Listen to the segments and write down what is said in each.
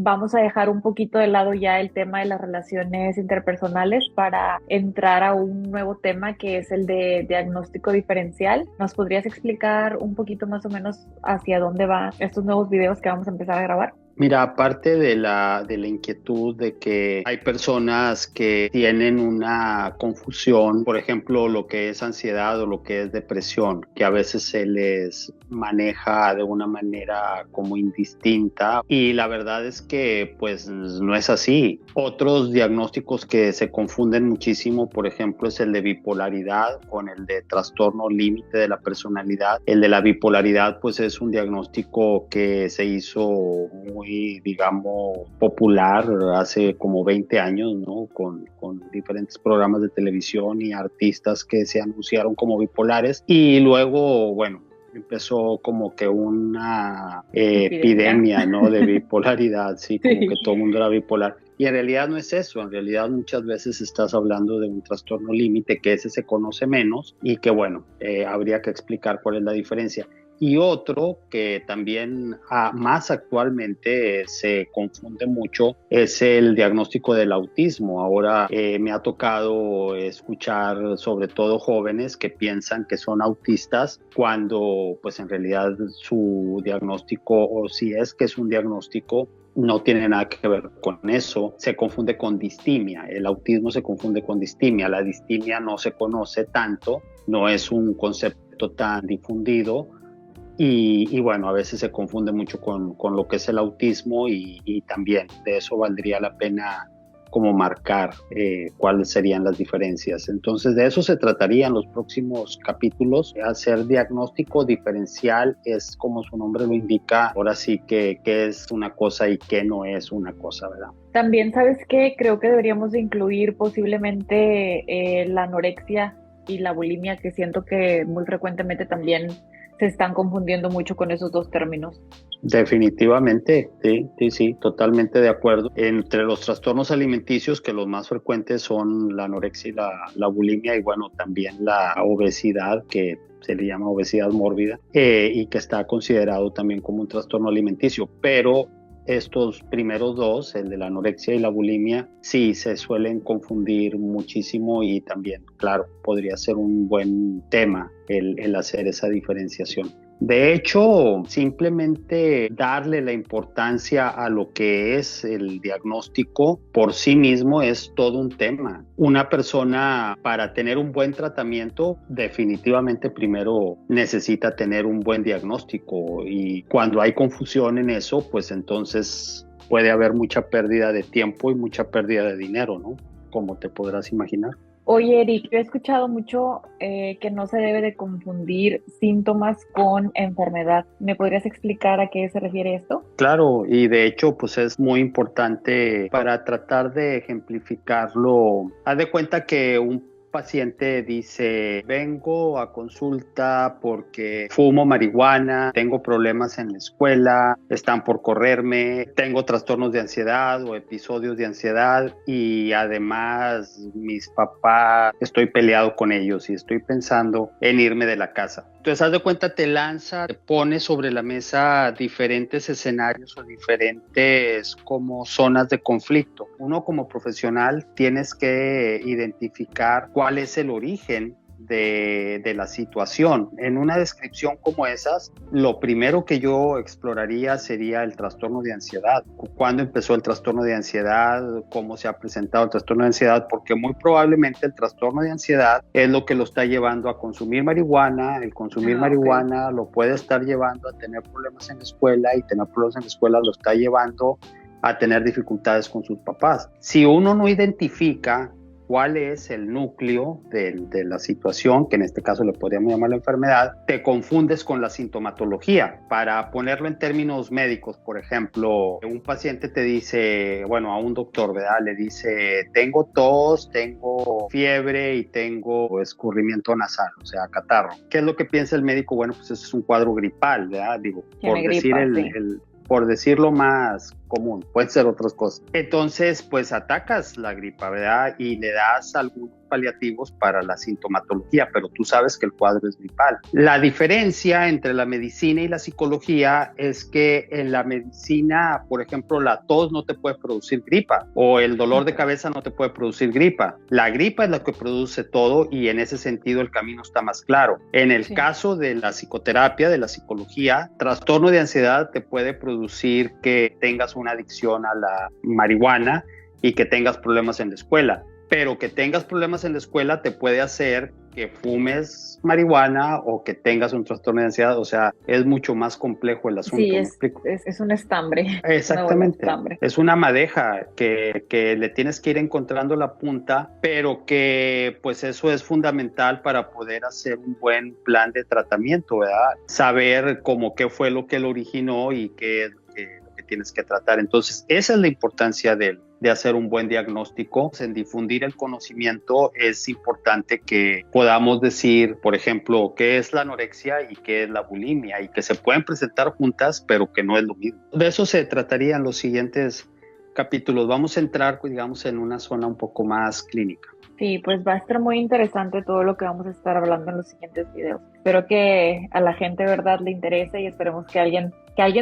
vamos a dejar un poquito de lado ya el tema de las relaciones interpersonales para entrar a un nuevo tema que es el de diagnóstico diferencial. ¿Nos podrías explicar un poquito más o menos hacia dónde van estos nuevos videos que vamos a empezar a grabar? Mira, aparte de la inquietud de que hay personas que tienen una confusión, por ejemplo, lo que es ansiedad o lo que es depresión, que a veces se les maneja de una manera como indistinta, y la verdad es que pues no es así. Otros diagnósticos que se confunden muchísimo, por ejemplo, es el de bipolaridad con el de trastorno límite de la personalidad. El de la bipolaridad pues es un diagnóstico que se hizo muy, digamos, popular hace como 20 años, ¿no? Con diferentes programas de televisión y artistas que se anunciaron como bipolares, y luego, bueno, empezó como que una epidemia, ¿no? De bipolaridad, sí, como Sí. que todo el mundo era bipolar. Y en realidad no es eso, en realidad muchas veces estás hablando de un trastorno límite, que ese se conoce menos y que, bueno, habría que explicar cuál es la diferencia. Y otro que también más actualmente se confunde mucho es el diagnóstico del autismo. Ahora me ha tocado escuchar sobre todo jóvenes que piensan que son autistas cuando pues en realidad su diagnóstico, o si es que es un diagnóstico, no tiene nada que ver con eso. Se confunde con distimia. El autismo se confunde con distimia. La distimia no se conoce tanto, no es un concepto tan difundido. Y bueno, a veces se confunde mucho con lo que es el autismo, y también de eso valdría la pena como marcar cuáles serían las diferencias. Entonces de eso se trataría en los próximos capítulos. Hacer diagnóstico diferencial es, como su nombre lo indica, ahora sí que qué es una cosa y qué no es una cosa, ¿verdad? También, ¿sabes qué? Creo que deberíamos de incluir posiblemente la anorexia y la bulimia, que siento que muy frecuentemente también se están confundiendo mucho con esos dos términos. Definitivamente, sí, sí, sí, totalmente de acuerdo. Entre los trastornos alimenticios, que los más frecuentes son la anorexia y la bulimia, y bueno, también la obesidad, que se le llama obesidad mórbida, y que está considerado también como un trastorno alimenticio. Pero estos primeros dos, el de la anorexia y la bulimia, sí se suelen confundir muchísimo, y también, claro, podría ser un buen tema el hacer esa diferenciación. De hecho, simplemente darle la importancia a lo que es el diagnóstico por sí mismo es todo un tema. Una persona, para tener un buen tratamiento, definitivamente primero necesita tener un buen diagnóstico, y cuando hay confusión en eso, pues entonces puede haber mucha pérdida de tiempo y mucha pérdida de dinero, ¿no? Como te podrás imaginar. Oye, Eric, yo he escuchado mucho que no se debe de confundir síntomas con enfermedad. ¿Me podrías explicar a qué se refiere esto? Claro, y de hecho, pues es muy importante para tratar de ejemplificarlo. Haz de cuenta que un paciente dice: vengo a consulta porque fumo marihuana, tengo problemas en la escuela, están por correrme, tengo trastornos de ansiedad o episodios de ansiedad, y además mis papás, estoy peleado con ellos y estoy pensando en irme de la casa. Entonces, haz de cuenta, te lanza, te pone sobre la mesa diferentes escenarios o diferentes como zonas de conflicto. Uno, como profesional, tienes que identificar cuál es el origen de la situación. En una descripción como esas, lo primero que yo exploraría sería el trastorno de ansiedad. ¿Cuándo empezó el trastorno de ansiedad? ¿Cómo se ha presentado el trastorno de ansiedad? Porque muy probablemente el trastorno de ansiedad es lo que lo está llevando a consumir marihuana. El consumir Ah, ok. marihuana lo puede estar llevando a tener problemas en la escuela, y tener problemas en la escuela lo está llevando a tener dificultades con sus papás. Si uno no identifica cuál es el núcleo de la situación, que en este caso le podríamos llamar la enfermedad, te confundes con la sintomatología. Para ponerlo en términos médicos, por ejemplo, un paciente te dice, bueno, a un doctor, ¿verdad? Le dice: tengo tos, tengo fiebre y tengo escurrimiento nasal, o sea, catarro. ¿Qué es lo que piensa el médico? Bueno, pues eso es un cuadro gripal, ¿verdad? Digo, Tiene por decir gripa, sí. por decirlo más común, pueden ser otras cosas. Entonces, pues atacas la gripa, ¿verdad? Y le das algunos paliativos para la sintomatología, pero tú sabes que el cuadro es gripal. La diferencia entre la medicina y la psicología es que en la medicina, por ejemplo, la tos no te puede producir gripa o el dolor de cabeza no te puede producir gripa. La gripa es la que produce todo y en ese sentido el camino está más claro. En el caso de la psicoterapia, de la psicología, trastorno de ansiedad te puede producir que tengas una adicción a la marihuana y que tengas problemas en la escuela. Pero que tengas problemas en la escuela te puede hacer que fumes marihuana o que tengas un trastorno de ansiedad. O sea, es mucho más complejo el asunto. Sí, ¿me explico? es un estambre. Exactamente. Estambre. Es una madeja que le tienes que ir encontrando la punta, pero que pues eso es fundamental para poder hacer un buen plan de tratamiento, ¿verdad? Saber cómo qué fue lo que lo originó y qué es lo que tienes que tratar. Entonces, esa es la importancia de hacer un buen diagnóstico. En difundir el conocimiento es importante que podamos decir, por ejemplo, qué es la anorexia y qué es la bulimia y que se pueden presentar juntas, pero que no es lo mismo. De eso se tratarían los siguientes capítulos. Vamos a entrar, digamos, en una zona un poco más clínica. Sí, pues va a estar muy interesante todo lo que vamos a estar hablando en los siguientes videos. Espero que a la gente, ¿verdad?, le interese y esperemos que alguien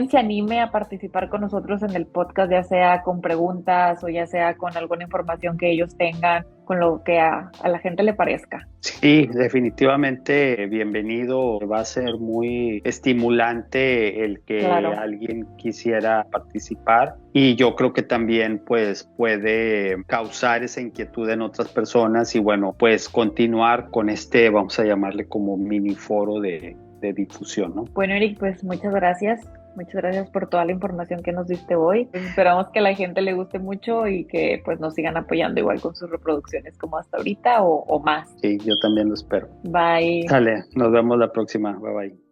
se anime a participar con nosotros en el podcast, ya sea con preguntas o ya sea con alguna información que ellos tengan, con lo que a la gente le parezca. Sí, definitivamente bienvenido. Va a ser muy estimulante el que alguien quisiera participar y yo creo que también pues puede causar esa inquietud en otras personas y bueno, pues continuar con este, vamos a llamarle como mini foro de difusión, ¿no? Bueno, Eric, pues muchas gracias. Muchas gracias por toda la información que nos diste hoy. Pues esperamos que a la gente le guste mucho y que pues nos sigan apoyando igual con sus reproducciones como hasta ahorita o más. Sí, yo también lo espero. Bye. Dale, nos vemos la próxima. Bye bye.